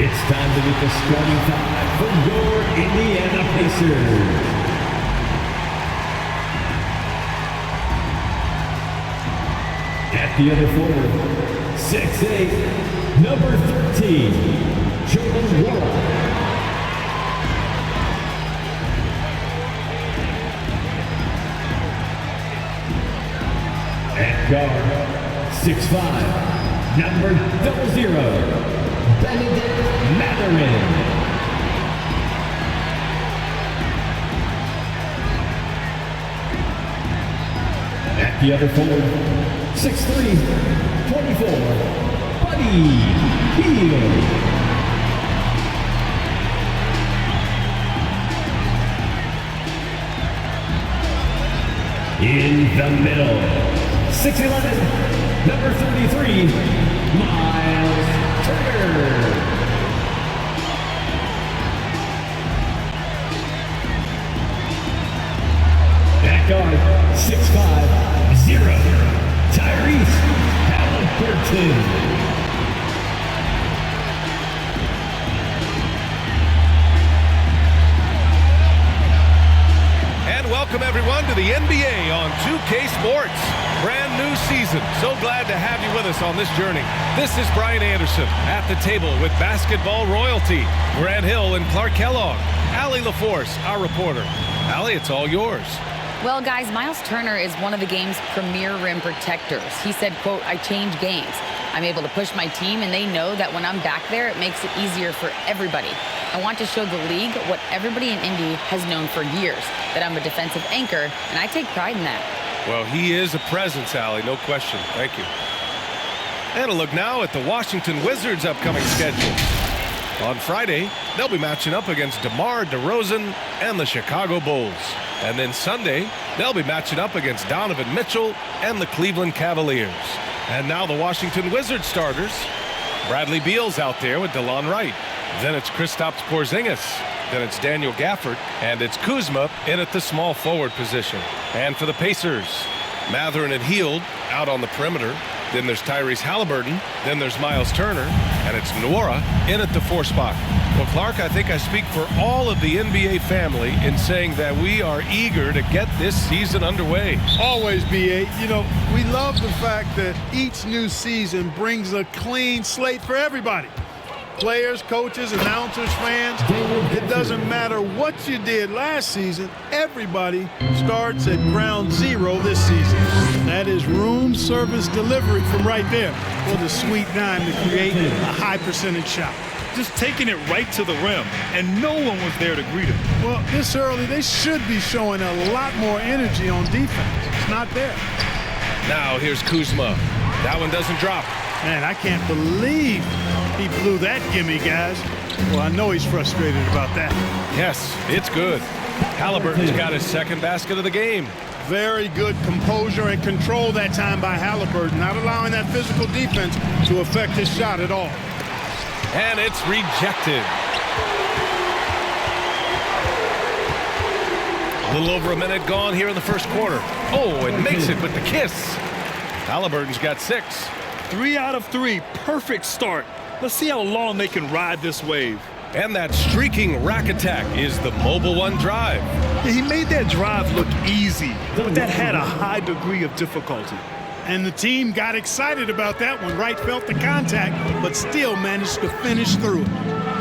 It's time to meet the starting five for your Indiana Pacers. At the other forward, 6'8", number 13, Jordan Nwora. At guard, 6'5", number 00, Benedict Mathurin. At the other forward, 6'3", 24, Buddy Hield. In the middle, 6'11", number 33, Miles Turner. At guard, 6'5", 0, Tyrese Haliburton. And welcome everyone to the NBA on 2K Sports. Brand new season. So glad to have you with us on this journey. This is Brian Anderson at the table with basketball royalty. Grant Hill and Clark Kellogg. Allie LaForce, our reporter. Allie, it's all yours. Well, guys, Miles Turner is one of the game's premier rim protectors. He said, quote, "I change games. I'm able to push my team, and they know that when I'm back there, it makes it easier for everybody. I want to show the league what everybody in Indy has known for years, that I'm a defensive anchor, and I take pride in that." Well, he is a presence, Allie, no question. Thank you. And a look now at the Washington Wizards' upcoming schedule. On Friday, they'll be matching up against DeMar DeRozan and the Chicago Bulls. And then Sunday, they'll be matching up against Donovan Mitchell and the Cleveland Cavaliers. And now the Washington Wizards starters. Bradley Beal's out there with DeLon Wright. Then it's Kristaps Porzingis. Then it's Daniel Gafford. And it's Kuzma in at the small forward position. And for the Pacers, Mathurin and Hield out on the perimeter. Then there's Tyrese Haliburton. Then there's Miles Turner. And it's Nwora in at the 4 spot. Well, Clark, I think I speak for all of the NBA family in saying that we are eager to get this season underway. Always, B.A. You know, we love the fact that each new season brings a clean slate for everybody. Players, coaches, announcers, fans. It doesn't matter what you did last season. Everybody starts at ground zero this season. That is room service delivery from right there for the Sweet Nine to create a high percentage shot. Just taking it right to the rim, and no one was there to greet him. Well, this early, they should be showing a lot more energy on defense. It's not there. Now here's Kuzma. That one doesn't drop. Man, I can't believe he blew that gimme, guys. Well, I know he's frustrated about that. Yes, it's good. Haliburton's got his second basket of the game. Very good composure and control that time by Haliburton, not allowing that physical defense to affect his shot at all. And it's rejected. A little over a minute gone here in the first quarter. Oh, and makes it with the kiss. Haliburton's got 6. 3 out of 3, perfect start. Let's see how long they can ride this wave. And that streaking rack attack is the Mobile One drive. Yeah, he made that drive look easy, but that had a high degree of difficulty. And the team got excited about that when Wright felt the contact, but still managed to finish through it.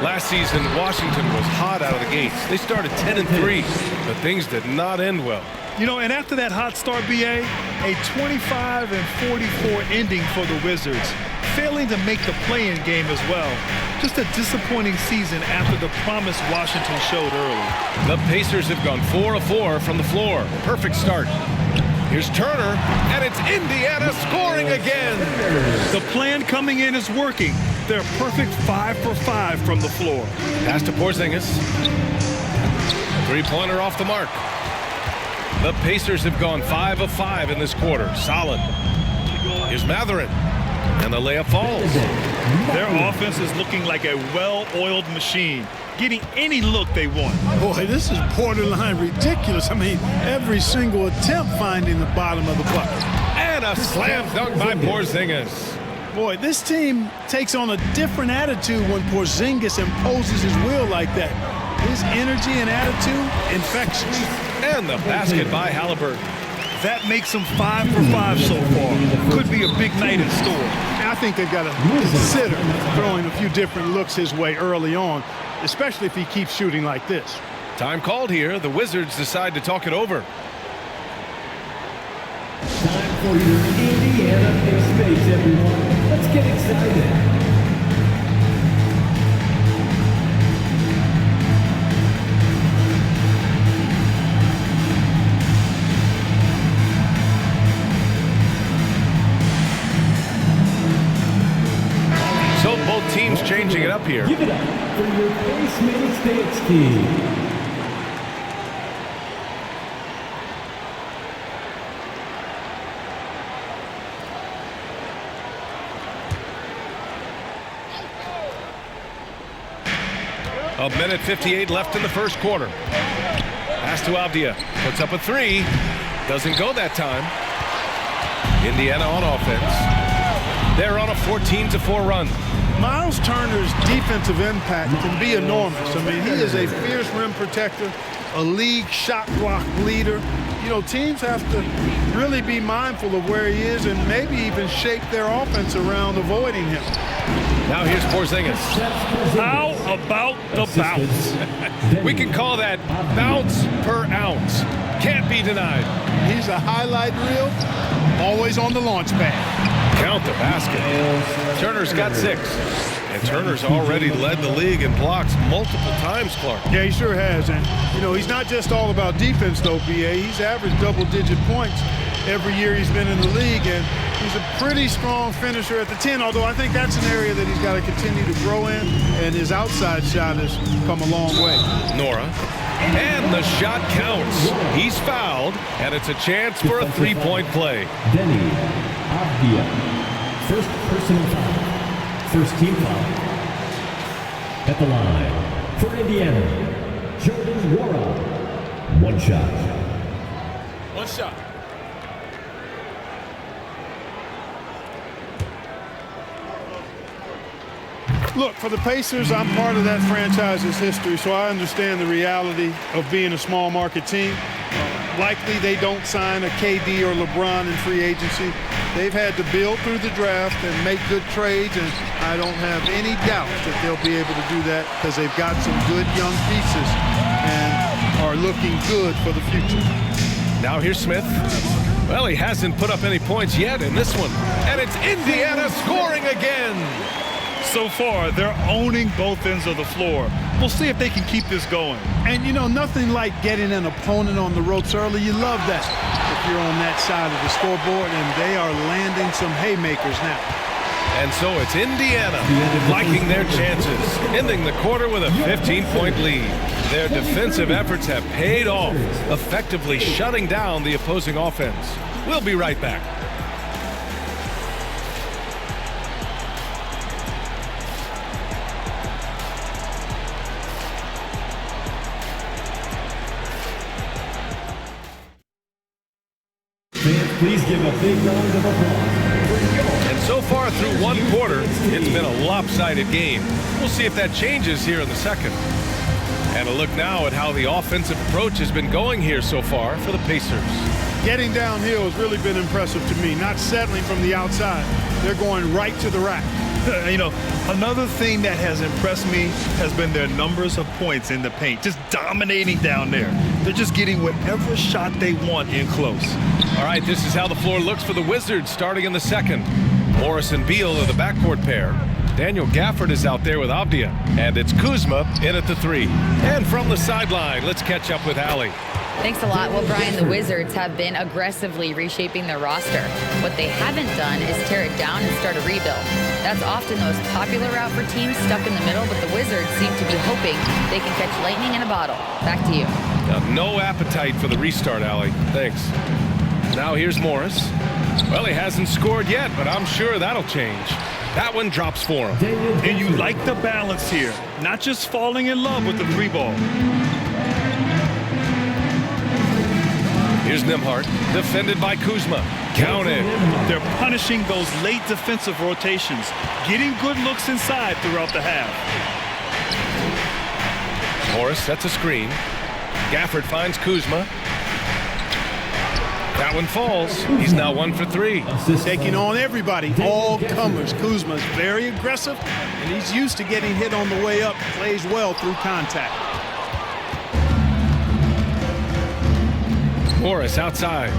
Last season, Washington was hot out of the gates. They started 10-3, but things did not end well. You know, and after that hot start, B.A., a 25-44 ending for the Wizards, failing to make the play-in game as well. Just a disappointing season after the promise Washington showed early. The Pacers have gone 4 of 4 from the floor. Perfect start. Here's Turner, and it's Indiana scoring again. The plan coming in is working. They're perfect 5 for 5 from the floor. Pass to Porzingis. Three-pointer off the mark. The Pacers have gone 5 of 5 in this quarter. Solid. Here's Mathurin. And the layup falls. Their offense is looking like a well-oiled machine, getting any look they want. Boy, this is borderline ridiculous. I mean, every single attempt finding the bottom of the bucket. And a slam dunk by Porzingis. Boy, this team takes on a different attitude when Porzingis imposes his will like that. His energy and attitude, infectious. And the basket by Halliburton. That makes him 5 for 5 so far. Could be a big night in store. I think they've got to consider throwing a few different looks his way early on, especially if he keeps shooting like this. Time called here. The Wizards decide to talk it over. Time for your Indiana Pacers, everyone. Let's get excited. So both teams changing it up here. Give it up for your Pacers dance team. A minute 58 left in the first quarter. Pass to Avdia. Puts up a three. Doesn't go that time. Indiana on offense. They're on a 14-4 run. Miles Turner's defensive impact can be enormous. I mean, he is a fierce rim protector, a league shot block leader. You know, teams have to really be mindful of where he is and maybe even shape their offense around avoiding him. Now here's Porzingis. How about the bounce? We can call that bounce per ounce. Can't be denied. He's a highlight reel, always on the launch pad. Count the basket. Turner's got 6. And Turner's already led the league in blocks multiple times, Clark. Yeah, he sure has. And, you know, he's not just all about defense, though, B.A. He's averaged double-digit points every year he's been in the league. And he's a pretty strong finisher at the 10, although I think that's an area that he's got to continue to grow in. And his outside shot has come a long way. Nora. And the shot counts. He's fouled, and it's a chance for a three-point play. Denny Avdia. First personal foul. First team foul. At the line for Indiana, Jordan Nwora. One shot. One shot. Look, for the Pacers, I'm part of that franchise's history, so I understand the reality of being a small market team. Likely they don't sign a KD or LeBron in free agency. They've had to build through the draft and make good trades, and I don't have any doubt that they'll be able to do that because they've got some good young pieces and are looking good for the future. Now here's Smith. Well, he hasn't put up any points yet in this one. And it's Indiana scoring again. So far, they're owning both ends of the floor. We'll see if they can keep this going. And, you know, nothing like getting an opponent on the ropes early. You love that if you're on that side of the scoreboard, and they are landing some haymakers now. And so it's Indiana liking their chances, ending the quarter with a 15-point lead. Their defensive efforts have paid off, effectively shutting down the opposing offense. We'll be right back. Please give a big round of applause. And so far through one quarter, it's been a lopsided game. We'll see if that changes here in the second. And a look now at how the offensive approach has been going here so far for the Pacers. Getting downhill has really been impressive to me, not settling from the outside. They're going right to the rack. You know, another thing that has impressed me has been their numbers of points in the paint, just dominating down there. They're just getting whatever shot they want in close. All right, this is how the floor looks for the Wizards starting in the second. Morris and Beal are the backcourt pair. Daniel Gafford is out there with Avdia. And it's Kuzma in at the 3. And from the sideline, let's catch up with Allie. Thanks a lot. Well, Brian, the Wizards have been aggressively reshaping their roster. What they haven't done is tear it down and start a rebuild. That's often the most popular route for teams stuck in the middle, but the Wizards seem to be hoping they can catch lightning in a bottle. Back to you. No appetite for the restart, Allie. Thanks. Now here's Morris. Well, he hasn't scored yet, but I'm sure that'll change. That one drops for him. And you like the balance here, not just falling in love with the 3 ball. Here's Nembhard, defended by Kuzma. Counted. They're punishing those late defensive rotations, getting good looks inside throughout the half. Morris sets a screen. Gafford finds Kuzma. That one falls. He's now 1 for 3. Taking on everybody, all comers. Kuzma's very aggressive, and he's used to getting hit on the way up. Plays well through contact. Morris outside.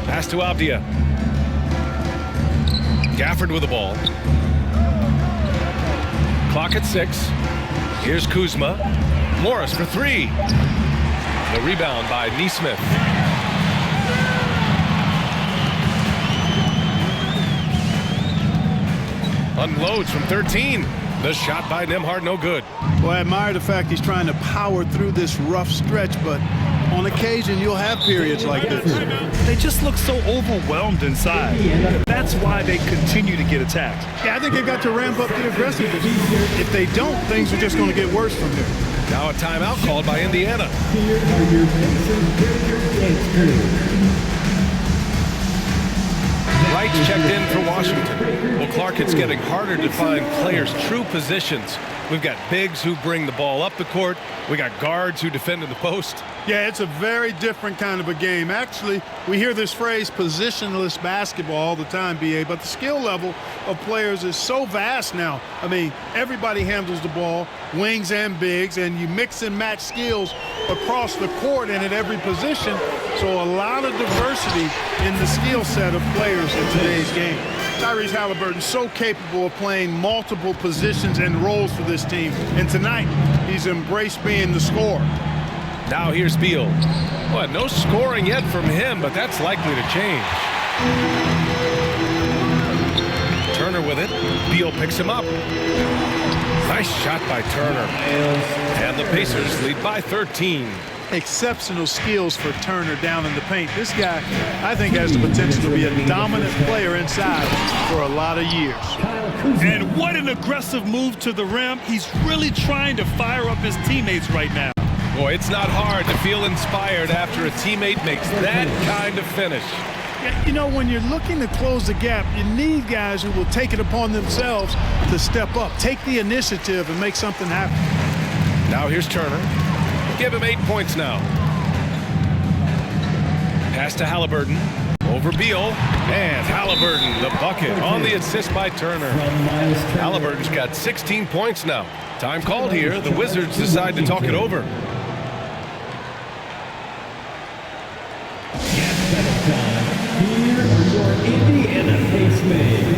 Pass to Avdia. Gafford with the ball. Clock at 6. Here's Kuzma. Morris for 3. The rebound by Nesmith. Unloads from 13. The shot by Nembhard, no good. Well, I admire the fact he's trying to power through this rough stretch, but on occasion you'll have periods like this. They just look so overwhelmed inside. That's why they continue to get attacked. Yeah, I think they've got to ramp up the aggressiveness. If they don't, things are just going to get worse from here. Now a timeout called by Indiana. Here are your Pacers character dance crew. Wright's checked in for Washington. Well, Clark, it's getting harder to find players' true positions. We've got bigs who bring the ball up the court. We got guards who defend in the post. Yeah, it's a very different kind of a game. Actually, we hear this phrase positionless basketball all the time, BA, but the skill level of players is so vast now. I mean, everybody handles the ball, wings and bigs, and you mix and match skills across the court and at every position. So a lot of diversity in the skill set of players in today's game. Tyrese Halliburton so capable of playing multiple positions and roles for this team. And tonight, he's embraced being the scorer. Now here's Beal. Well, no scoring yet from him, but that's likely to change. Turner with it. Beal picks him up. Nice shot by Turner. And the Pacers lead by 13. Exceptional skills for Turner down in the paint. This guy, I think, has the potential to be a dominant player inside for a lot of years. And what an aggressive move to the rim. He's really trying to fire up his teammates right now. Boy, it's not hard to feel inspired after a teammate makes that kind of finish. Yeah, you know, when you're looking to close the gap, you need guys who will take it upon themselves to step up, take the initiative, and make something happen. Now here's Turner. Give him 8 points now. Pass to Halliburton. Over Beal. And Halliburton, the bucket on the assist by Turner. Halliburton's got 16 points now. Time called here. The Wizards decide to talk it over. Here are your Indiana Pacemates.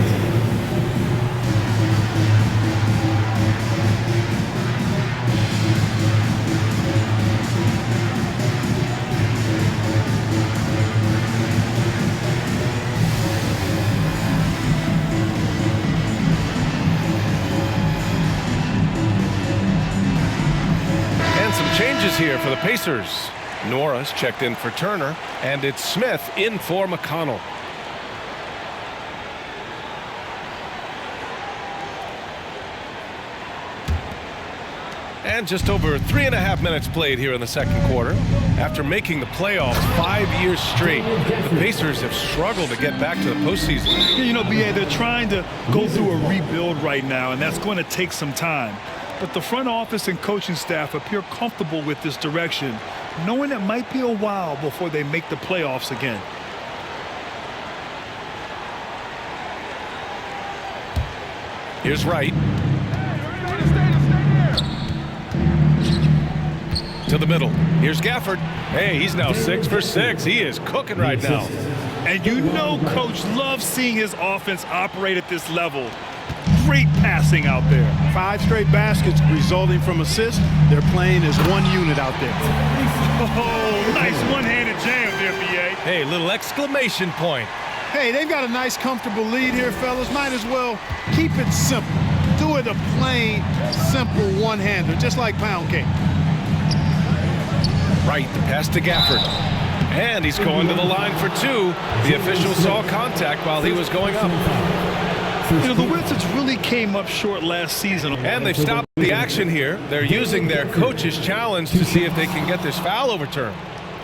Changes here for the Pacers. Norris checked in for Turner, and it's Smith in for McConnell. And just over 3.5 minutes played here in the second quarter. After making the playoffs 5 years straight, the Pacers have struggled to get back to the postseason. You know, BA, they're trying to go through a rebuild right now, and that's going to take some time. But the front office and coaching staff appear comfortable with this direction, knowing it might be a while before they make the playoffs again. Here's Wright. To the middle. Here's Gafford. Hey, he's now 6 for 6. He is cooking right now. And you know Coach loves seeing his offense operate at this level. Great passing out there. 5 straight baskets resulting from assists. They're playing as one unit out there. Oh, nice one-handed jam there, BA. Hey, little exclamation point. Hey, they've got a nice, comfortable lead here, fellas. Might as well keep it simple. Do it a plain, simple one-hander, just like pound cake. Right, the pass to Gafford. And he's going to the line for 2. The official saw contact while he was going up. You know, the Wizards really came up short last season. And they've stopped the action here. They're using their coach's challenge to see if they can get this foul overturned.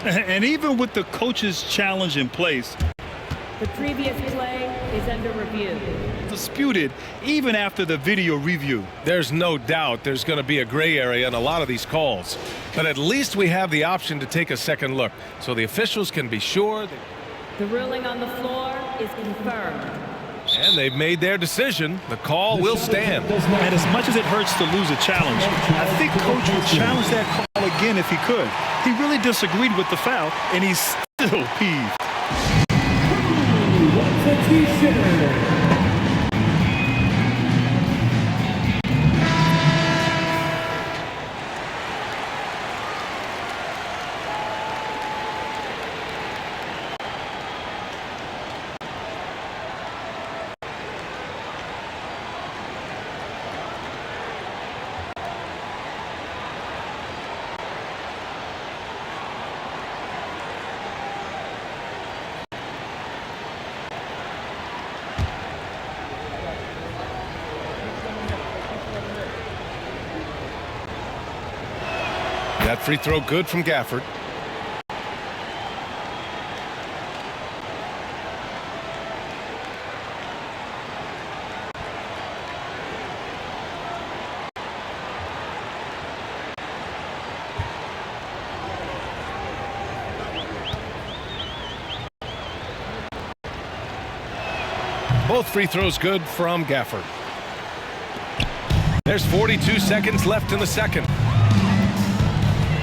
And even with the coach's challenge in place, The previous play is under review. disputed even after the video review. There's no doubt there's going to be a gray area in a lot of these calls. But at least we have the option to take a second look, so the officials can be sure. The ruling on the floor is confirmed. And they've made their decision. The call will stand. And as much as it hurts to lose a challenge, I think Coach would challenge that call again if he could. He really disagreed with the foul, and he's still peeved. What's a t-shirt? That free throw good from Gafford. Both free throws good from Gafford. There's 42 seconds left in the second.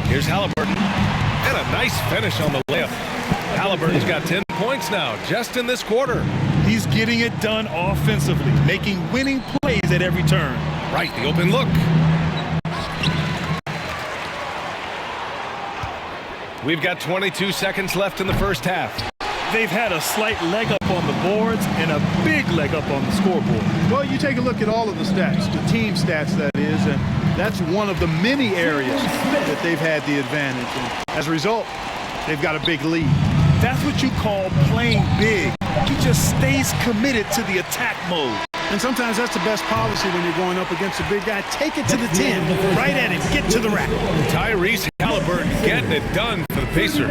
Here's Halliburton, and a nice finish on the layup. Halliburton's got 10 points now, just in this quarter. He's getting it done offensively, making winning plays at every turn. Right, the open look. We've got 22 seconds left in the first half. They've had a slight leg up on the boards and a big leg up on the scoreboard. Well, you take a look at all of the stats, the team stats that is, and that's one of the many areas that they've had the advantage. And as a result, they've got a big lead. That's what you call playing big. He just stays committed to the attack mode. And sometimes that's the best policy when you're going up against a big guy. Take it to the 10, right at him, get to the rack. Tyrese Halliburton getting it done for the Pacers.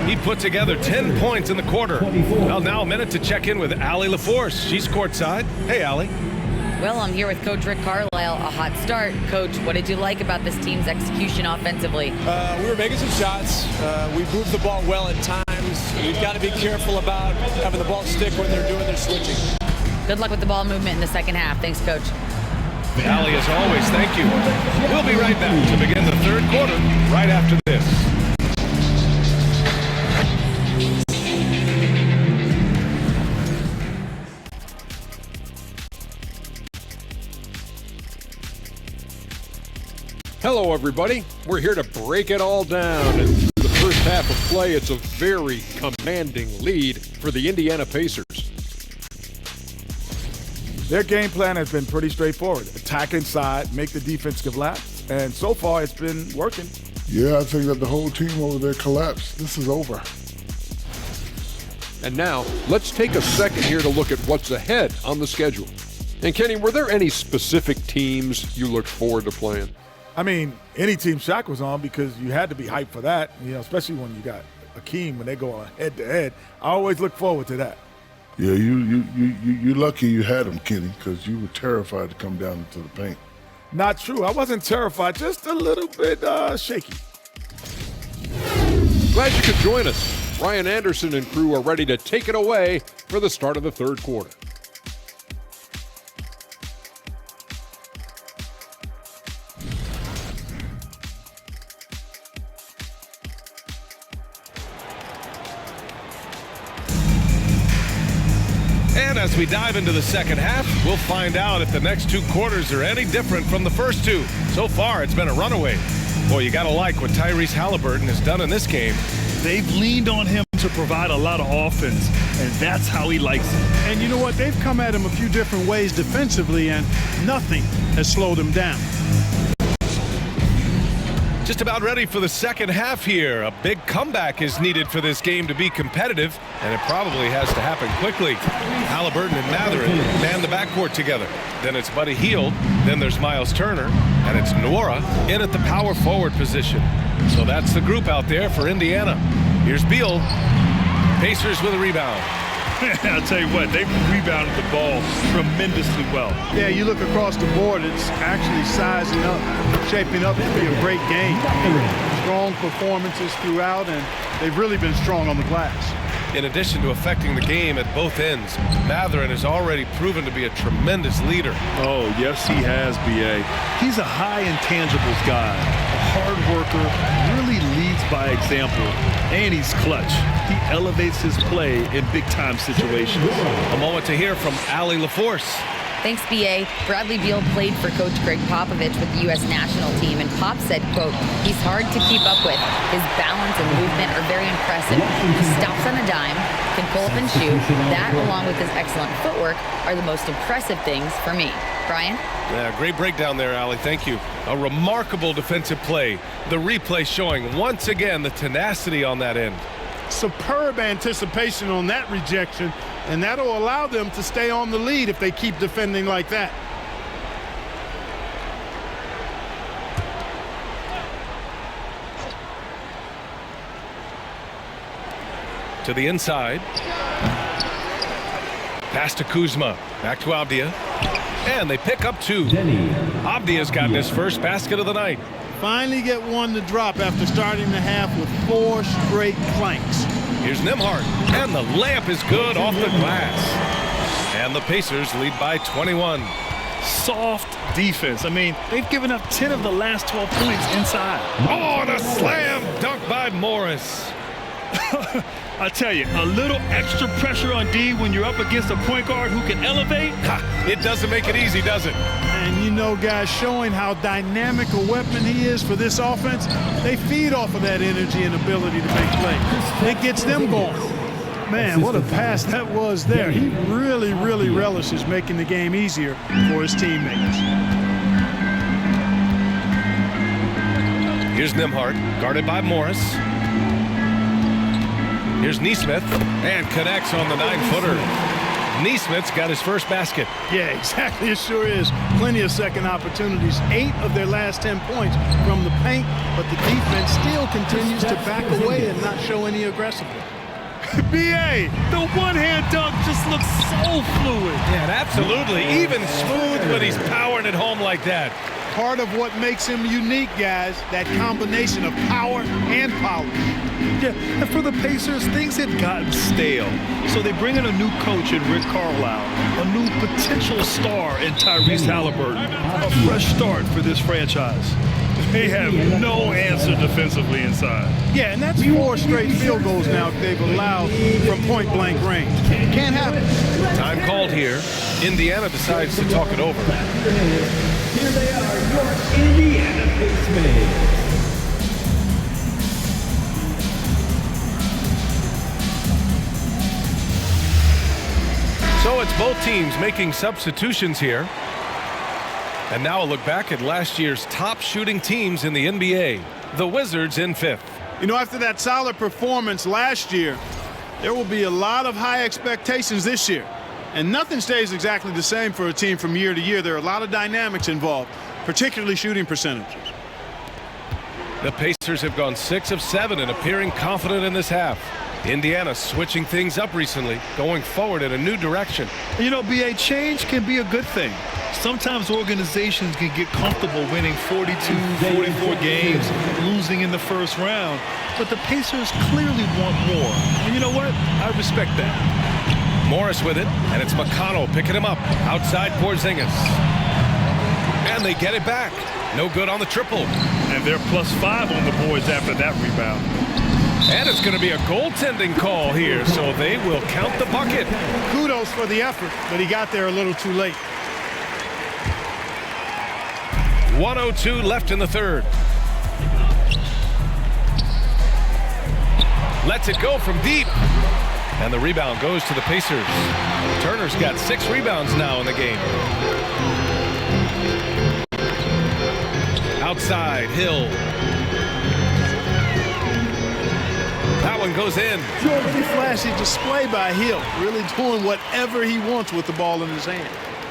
He put together 10 points in the quarter. Well, now a minute to check in with Allie LaForce. She's courtside. Hey, Allie. Well, I'm here with Coach Rick Carlisle. A hot start. Coach, what did you like about this team's execution offensively? We were making some shots. We moved the ball well at times. We've got to be careful about having the ball stick when they're doing their switching. Good luck with the ball movement in the second half. Thanks, Coach. Allie, as always, thank you. We'll be right back to begin the third quarter right after this. Hello, everybody. We're here to break it all down. And through the first half of play, it's a very commanding lead for the Indiana Pacers. Their game plan has been pretty straightforward. Attack inside, make the defense collapse, and so far it's been working. Yeah, I think that the whole team over there collapsed. This is over. And now, let's take a second here to look at what's ahead on the schedule. And Kenny, were there any specific teams you looked forward to playing? I mean, any team Shaq was on, because you had to be hyped for that, especially when you got Akeem when they go on head-to-head. I always look forward to that. Yeah, you're lucky you had him, Kenny, because you were terrified to come down into the paint. Not true. I wasn't terrified, just a little bit shaky. Glad you could join us. Ryan Anderson and crew are ready to take it away for the start of the third quarter. And as we dive into the second half, we'll find out if the next two quarters are any different from the first two. So far, it's been a runaway. Boy, you got to like what Tyrese Halliburton has done in this game. They've leaned on him to provide a lot of offense, and that's how he likes it. And you know what? They've come at him a few different ways defensively, and nothing has slowed him down. Just about ready for the second half here. A big comeback is needed for this game to be competitive, and it probably has to happen quickly. Halliburton and Mathurin man the backcourt together. Then it's Buddy Hield, then there's Miles Turner, and it's Nwora in at the power forward position. So that's the group out there for Indiana. Here's Beal. Pacers with a rebound. I'll tell you what, they rebounded the ball tremendously well. Yeah, you look across the board, it's actually sizing up, shaping up to be a great game. Strong performances throughout, and they've really been strong on the glass. In addition to affecting the game at both ends, Mathurin has already proven to be a tremendous leader. Oh, yes, he has, B.A. He's a high intangibles guy, a hard worker, really leads by example, and he's clutch. He elevates his play in big-time situations. A moment to hear from Allie LaForce. Thanks, B.A. Bradley Beal played for Coach Greg Popovich with the U.S. national team, and Pop said, quote, he's hard to keep up with. His balance and movement are very impressive. He stops on a dime, can pull up and shoot. That, along with his excellent footwork, are the most impressive things for me. Brian? Yeah, great breakdown there, Allie. Thank you. A remarkable defensive play. The replay showing once again the tenacity on that end. Superb anticipation on that rejection, and that'll allow them to stay on the lead if they keep defending like that. To the inside. Pass to Kuzma. Back to Avdia. And they pick up two. Avdia's gotten his first basket of the night. Finally get one to drop after starting the half with 4 straight planks. Here's Nembhard, and the layup is good off the glass. And the Pacers lead by 21. Soft defense. I mean, they've given up 10 of the last 12 points inside. Oh, and a slam dunk by Morris. I tell you, a little extra pressure on D when you're up against a point guard who can elevate. It doesn't make it easy, does it? And you know, guys, showing how dynamic a weapon he is for this offense, they feed off of that energy and ability to make plays. It gets them going. Man, what a pass that was there. He really, really relishes making the game easier for his teammates. Here's Nembhard, guarded by Morris. Here's Nesmith, and connects on the 9-footer. Nesmith's got his first basket. Yeah, exactly. It sure is. Plenty of second opportunities. 8 of their last 10 points from the paint, but the defense still continues to back away and not show any aggressiveness. B.A., the one-hand dunk just looks so fluid. Yeah, absolutely. Even smooth when he's powering it home like that. Part of what makes him unique, guys, that combination of power and polish. Yeah, and for the Pacers, things had gotten stale. So they bring in a new coach in Rick Carlisle, a new potential star in Tyrese Halliburton, a fresh start for this franchise. They have no answer defensively inside. Yeah, and that's 4 straight field goals now they've allowed from point-blank range. Can't happen. Time called here. Indiana decides to talk it over. Here they are, your Indiana Pacers. So it's both teams making substitutions here. And now a look back at last year's top shooting teams in the NBA. The Wizards in 5th. You know, after that solid performance last year, there will be a lot of high expectations this year. And nothing stays exactly the same for a team from year to year. There are a lot of dynamics involved, particularly shooting percentages. The Pacers have gone 6 of 7 and appearing confident in this half. Indiana switching things up recently, going forward in a new direction. You know, B.A., change can be a good thing. Sometimes organizations can get comfortable winning 42, 44 games, losing in the first round. But the Pacers clearly want more. And you know what? I respect that. Morris with it, and it's McConnell picking him up. Outside Porzingis. And they get it back. No good on the triple. And they're +5 on the boards after that rebound. And it's going to be a goaltending call here, so they will count the bucket. Kudos for the effort, but he got there a little too late. 1:02 left in the third. Lets it go from deep. And the rebound goes to the Pacers. Turner's got 6 rebounds now in the game. Outside, Hill. That one goes in. Pretty flashy display by Hill, really doing whatever he wants with the ball in his hand.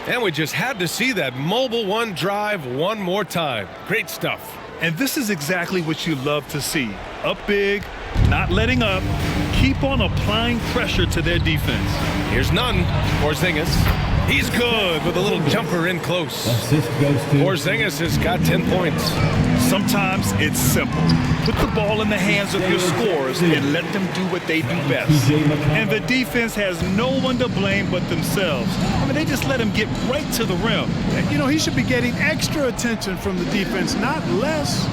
And we just had to see that mobile one drive one more time. Great stuff. And this is exactly what you love to see. Up big, not letting up, keep on applying pressure to their defense. Here's none. Porzingis. He's good with a little jumper in close. Assist goes to Porzingis has got 10 points. Sometimes it's simple. Put the ball in the hands of your scorers and let them do what they do best. And the defense has no one to blame but themselves. I mean, they just let him get right to the rim. You know, he should be getting extra attention from the defense, not less.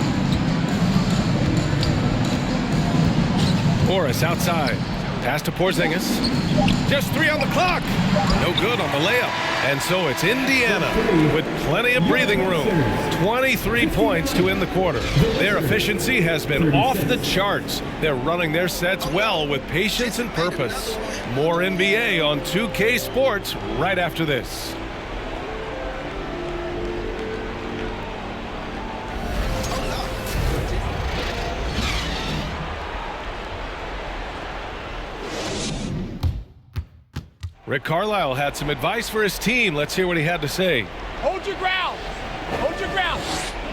Morris outside. Pass to Porzingis. Just 3 on the clock. No good on the layup. And so it's Indiana with plenty of breathing room. 23 points to end the quarter. Their efficiency has been off the charts. They're running their sets well with patience and purpose. More NBA on 2K Sports right after this. Rick Carlisle had some advice for his team. Let's hear what he had to say. Hold your ground. Hold your ground.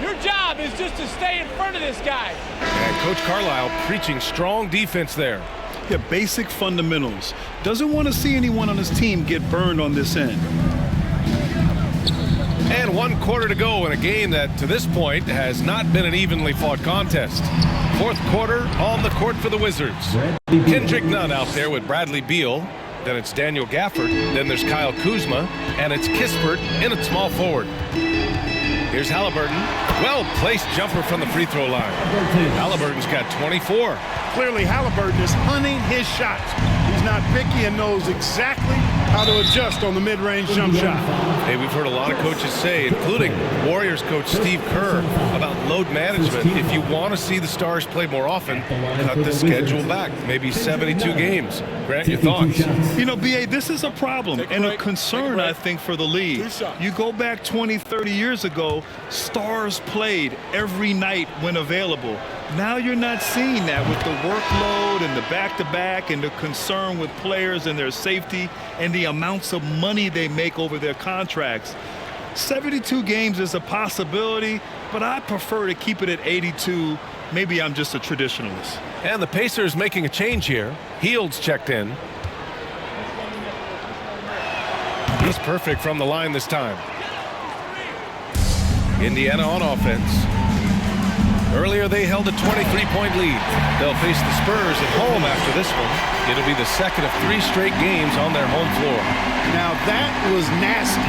Your job is just to stay in front of this guy. And Coach Carlisle preaching strong defense there. Yeah, basic fundamentals. Doesn't want to see anyone on his team get burned on this end. And 1 quarter to go in a game that to this point has not been an evenly fought contest. 4th quarter on the court for the Wizards. Kendrick Nunn out there with Bradley Beal. Then it's Daniel Gafford. Then there's Kyle Kuzma. And it's Kispert in at small forward. Here's Halliburton. Well-placed jumper from the free throw line. Halliburton's got 24. Clearly, Halliburton is hunting his shots. He's not picky and knows exactly how to adjust on the mid-range jump shot. Hey, we've heard a lot of coaches say, including Warriors coach Steve Kerr, about load management. If you want to see the Stars play more often, cut the schedule back. Maybe 72 games. Grant, your thoughts? You know, B.A., this is a problem and a concern, I think, for the league. You go back 20, 30 years ago, Stars played every night when available. Now you're not seeing that with the workload and the back-to-back and the concern with players and their safety and the amounts of money they make over their contracts. 72 games is a possibility, but I prefer to keep it at 82. Maybe I'm just a traditionalist. And the Pacers making a change here. Heald's checked in. He's perfect from the line this time. Indiana on offense. Earlier they held a 23-point lead. They'll face the Spurs at home after this one. It'll be the second of 3 straight games on their home floor. Now that was nasty.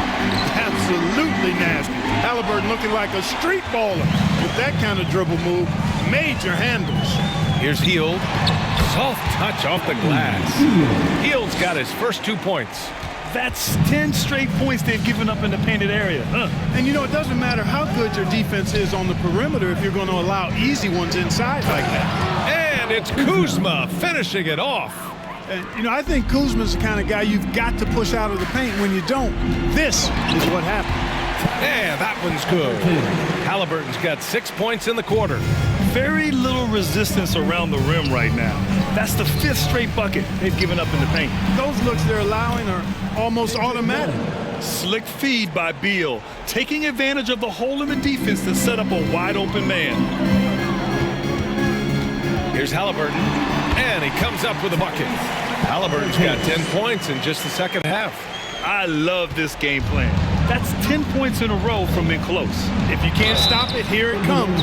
Absolutely nasty. Halliburton looking like a street baller with that kind of dribble move. Major handles. Here's Hield. Soft touch off the glass. Hield's got his first 2 points. That's 10 straight points they've given up in the painted area. And you know, it doesn't matter how good your defense is on the perimeter if you're going to allow easy ones inside like that. And it's Kuzma finishing it off. And, you know, I think Kuzma's the kind of guy you've got to push out of the paint. When you don't, this is what happens. And that one's good. Halliburton's got 6 points in the quarter. Very little resistance around the rim right now. That's the 5th straight bucket they've given up in the paint. Those looks they're allowing are almost automatic. Slick feed by Beal, taking advantage of the hole in the defense to set up a wide open man. Here's Halliburton, and he comes up with a bucket. Halliburton's got 10 points in just the second half. I love this game plan. That's 10 points in a row from in close. If you can't stop it, here it comes.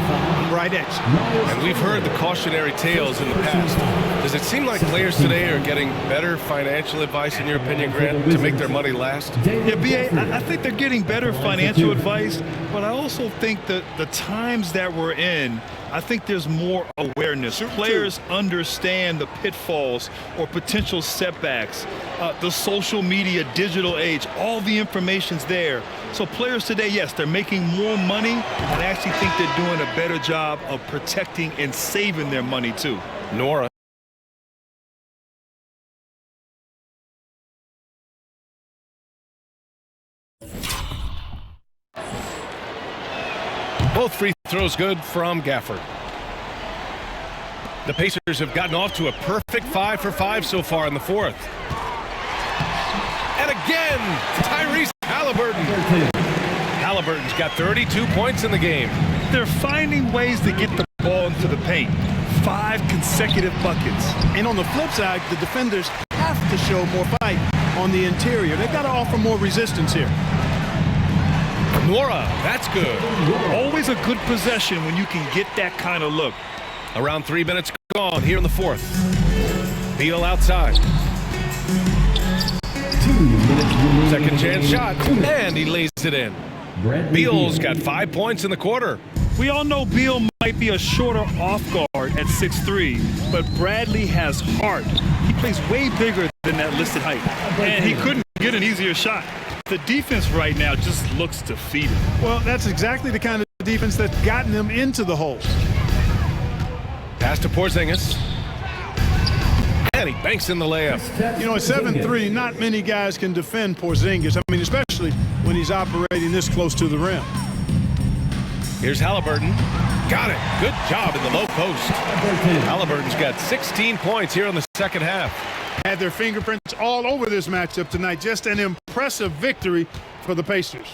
Right at you. And we've heard the cautionary tales in the past. Does it seem like players today are getting better financial advice, in your opinion, Grant, to make their money last? Yeah, B.A., I think they're getting better financial advice, but I also think that the times that we're in, I think there's more awareness. Players understand the pitfalls or potential setbacks, the social media, digital age, all the information's there. So players today, yes, they're making more money, and I actually think they're doing a better job of protecting and saving their money too. Nora. Both free throws good from Gafford. The Pacers have gotten off to a perfect 5 for 5 so far in the 4th. And again, Tyrese Halliburton. Halliburton's got 32 points in the game. They're finding ways to get the ball into the paint. 5 consecutive buckets. And on the flip side, the defenders have to show more fight on the interior. They've got to offer more resistance here. Nora, that's good. Always a good possession when you can get that kind of look. Around 3 minutes gone here in the fourth. Beal outside. 2 minutes remaining. Second chance shot, and he lays it in. Beal's got 5 points in the quarter. We all know Beal might be a shorter off guard at 6'3", but Bradley has heart. He plays way bigger than that listed height, and he couldn't get an easier shot. The defense right now just looks defeated. Well, that's exactly the kind of defense that's gotten them into the hole. Pass to Porzingis. And he banks in the layup. You know, at 7'3", not many guys can defend Porzingis. I mean, especially when he's operating this close to the rim. Here's Halliburton. Got it. Good job in the low post. Halliburton's got 16 points here in the second half. Had their fingerprints all over this matchup tonight. Just an impressive victory for the Pacers.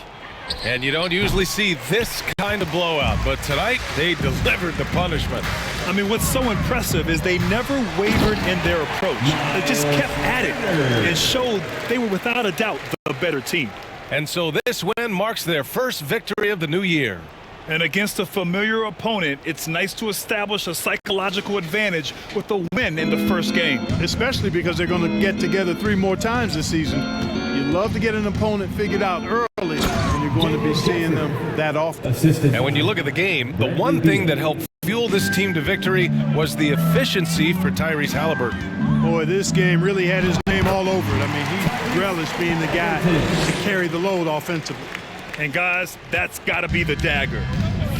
And you don't usually see this kind of blowout, but tonight they delivered the punishment. I mean, what's so impressive is they never wavered in their approach. They just kept at it and showed they were without a doubt the better team. And so this win marks their first victory of the new year. And against a familiar opponent, it's nice to establish a psychological advantage with a win in the first game. Especially because they're going to get together 3 more times this season. You love to get an opponent figured out early, and you're going to be seeing them that often. And when you look at the game, the one thing that helped fuel this team to victory was the efficiency for Tyrese Halliburton. Boy, this game really had his name all over it. I mean, he relished being the guy to carry the load offensively. And guys, that's got to be the dagger.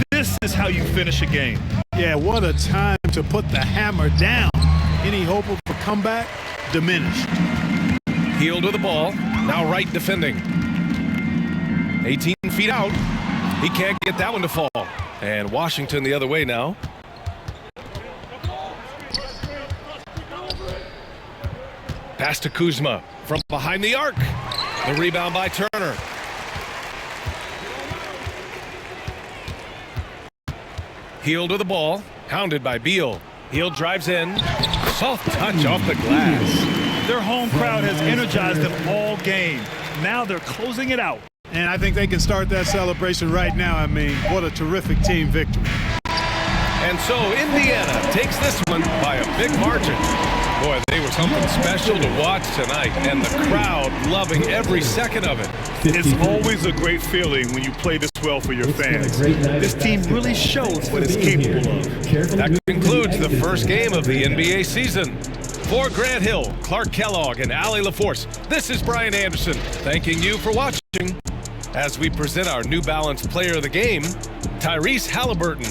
This is how you finish a game. Yeah, what a time to put the hammer down. Any hope of a comeback diminished. Hield with the ball, now right defending. 18 feet out. He can't get that one to fall. And Washington the other way now. Pass to Kuzma from behind the arc. The rebound by Turner. Hield with the ball, hounded by Beal. Hield drives in. Soft touch off the glass. Their home crowd has energized them all game. Now they're closing it out. And I think they can start that celebration right now. I mean, what a terrific team victory. And so Indiana takes this one by a big margin. Boy, they were something special to watch tonight, and the crowd loving every second of it. It's always a great feeling when you play this well for your fans. This team really shows what it's capable of. That concludes the first game of the NBA season. For Grant Hill, Clark Kellogg, and Allie LaForce, this is Brian Anderson thanking you for watching as we present our New Balance Player of the Game, Tyrese Halliburton.